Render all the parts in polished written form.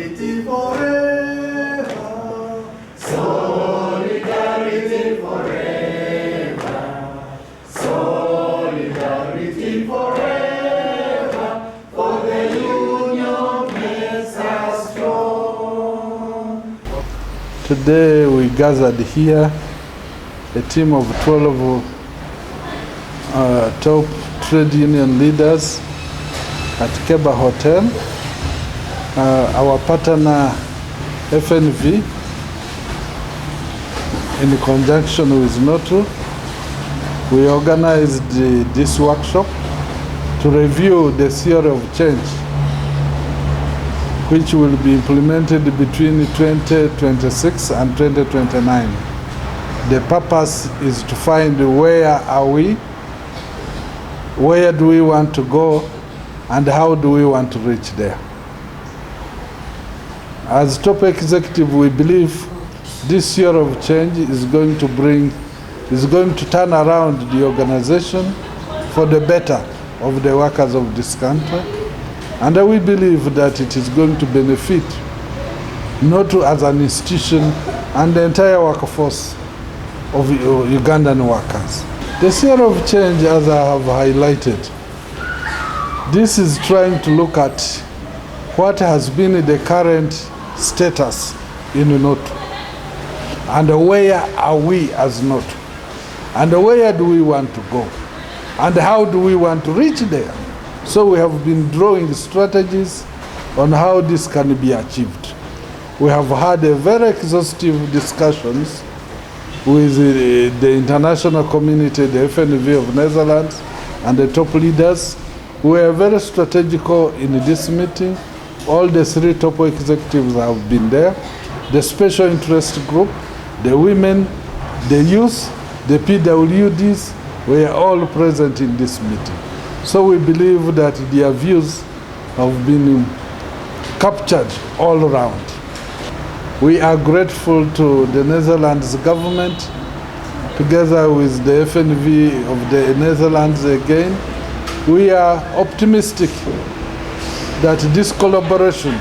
Solidarity forever. Solidarity forever. Solidarity forever. For the union makes us strong. Today we gathered here a team of 12 top trade union leaders at Keba Hotel. Our partner FNV, in conjunction with NOTU, we organized this workshop to review the theory of change, which will be implemented between 2026 and 2029. The purpose is to find where are we, where do we want to go, and how do we want to reach there. As top executive, we believe this year of change is going to turn around the organization for the better of the workers of this country. And we believe that it is going to benefit NOTU as an institution and the entire workforce of Ugandan workers. The year of change, as I have highlighted, this is trying to look at what has been the current status in NOTU and where are we as NOTU and where do we want to go and how do we want to reach there. So we have been drawing strategies on how this can be achieved. We have had a very exhaustive discussions with the international community, the FNV of Netherlands, and the top leaders. We were very strategical in this meeting. All the 3 top executives have been there. The special interest group, the women, the youth, the PWDs were all present in this meeting. So we believe that their views have been captured all around. We are grateful to the Netherlands government, together with the FNV of the Netherlands again. We are optimistic that this collaboration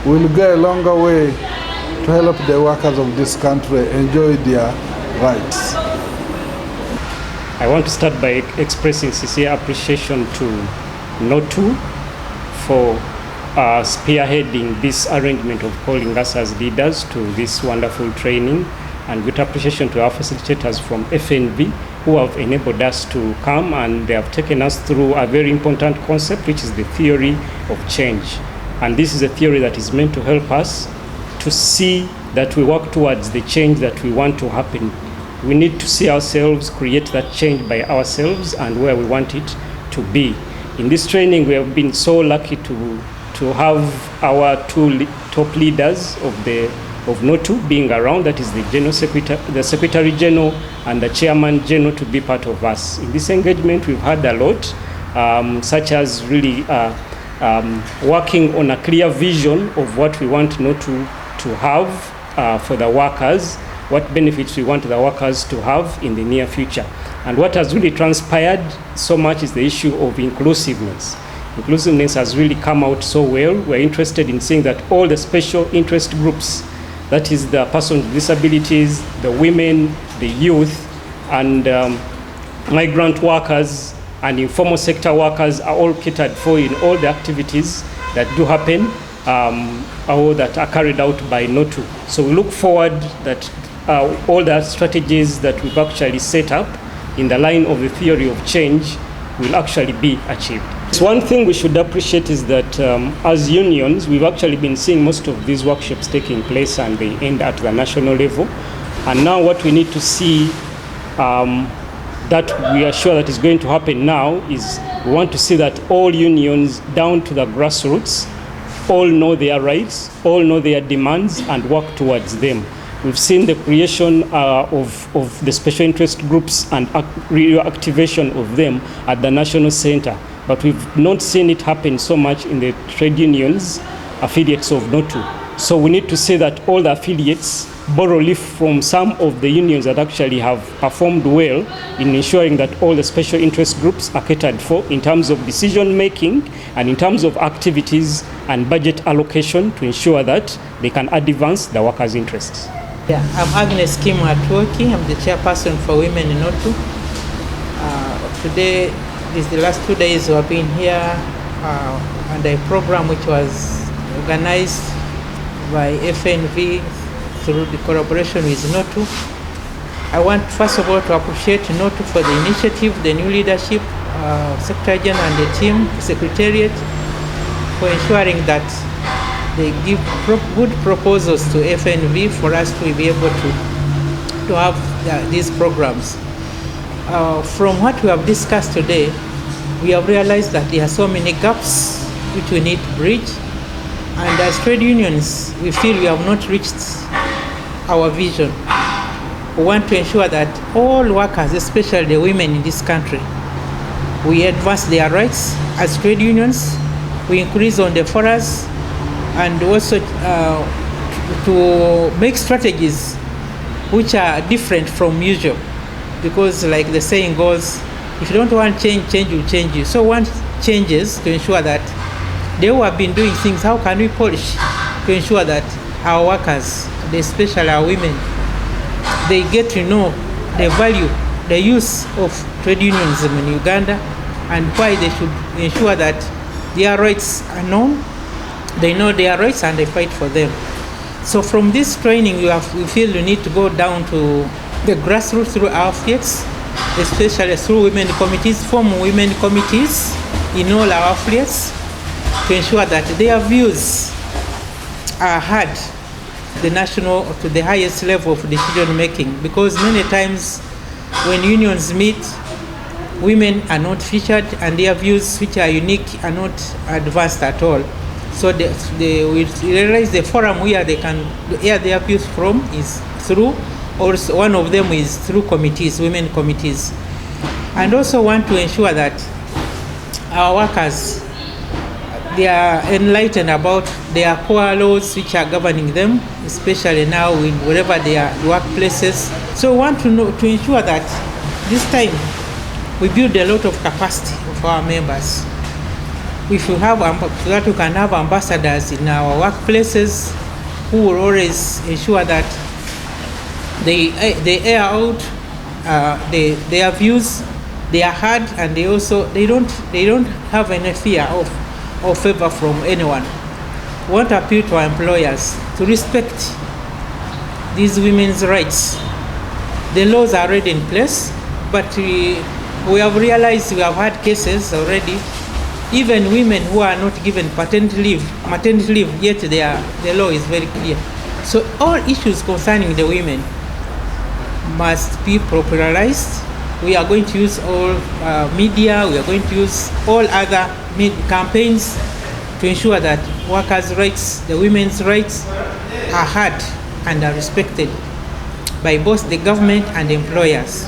will go a longer way to help the workers of this country enjoy their rights. I want to start by expressing sincere appreciation to NOTU for spearheading this arrangement of calling us as leaders to this wonderful training, and good appreciation to our facilitators from FNV who have enabled us to come, and they have taken us through a very important concept, which is the theory of change. And this is a theory that is meant to help us to see that we work towards the change that we want to happen. We need to see ourselves create that change by ourselves and where we want it to be. In this training, we have been so lucky to have our 2 top leaders of NOTU being around, that is the Secretary General and the Chairman General, to be part of us. In this engagement, we've had a lot, such as really working on a clear vision of what we want NOTU to have for the workers, what benefits we want the workers to have in the near future. And what has really transpired so much is the issue of inclusiveness. Inclusiveness has really come out so well. We're interested in seeing that all the special interest groups, that is the persons with disabilities, the women, the youth, and migrant workers and informal sector workers are all catered for in all the activities that do happen or that are carried out by NOTU. So we look forward that all the strategies that we've actually set up in the line of the theory of change will actually be achieved. So one thing we should appreciate is that as unions, we've actually been seeing most of these workshops taking place and they end at the national level. And now what we need to see that we are sure that is going to happen now is we want to see that all unions down to the grassroots all know their rights, all know their demands and work towards them. We've seen the creation of the special interest groups and reactivation of them at the national center, but we've not seen it happen so much in the trade unions, affiliates of NOTU. So we need to say that all the affiliates borrow leaf from some of the unions that actually have performed well in ensuring that all the special interest groups are catered for in terms of decision making and in terms of activities and budget allocation to ensure that they can advance the workers' interests. Yeah, I'm Agnes Kim Atwoki. I'm the chairperson for Women in NOTU. Today is the last 2 days we have been here under a program which was organized by FNV through the collaboration with NOTU. I want first of all to appreciate NOTU for the initiative, the new leadership, Secretary General and the team, Secretariat, for ensuring that they give good proposals to FNV for us to be able to have these programs. From what we have discussed today, we have realized that there are so many gaps which we need to bridge. And as trade unions, we feel we have not reached our vision. We want to ensure that all workers, especially the women in this country, we advance their rights as trade unions, we increase on the forums, and also to make strategies which are different from usual. Because like the saying goes, if you don't want change, change will change you. So one changes to ensure that they who have been doing things, how can we polish to ensure that our workers, especially our women, they get to know the value, the use of trade unionism in Uganda, and why they should ensure that their rights are known, they know their rights and they fight for them. So from this training, we feel we need to go down to the grassroots through our affiliates, especially through women committees, form women committees in all our affiliates, to ensure that their views are heard the national to the highest level of decision making. Because many times when unions meet, women are not featured and their views, which are unique, are not advanced at all. So we realize the forum where they can hear their views from is through, or one of them is through committees, women committees. And also want to ensure that our workers, they are enlightened about their core laws which are governing them, especially now in wherever they are workplaces. So we want to ensure that this time we build a lot of capacity of our members. We should have, so that we can have ambassadors in our workplaces who will always ensure that they air out their views, they are heard, and they don't have any fear or favor from anyone. We want to appeal to our employers to respect these women's rights. The laws are already in place, but we have realized, we have had cases already, even women who are not given maternity leave, yet the law is very clear. So all issues concerning the women must be popularized. We are going to use all media, we are going to use all other campaigns to ensure that workers' rights, the women's rights, are heard and are respected by both the government and employers.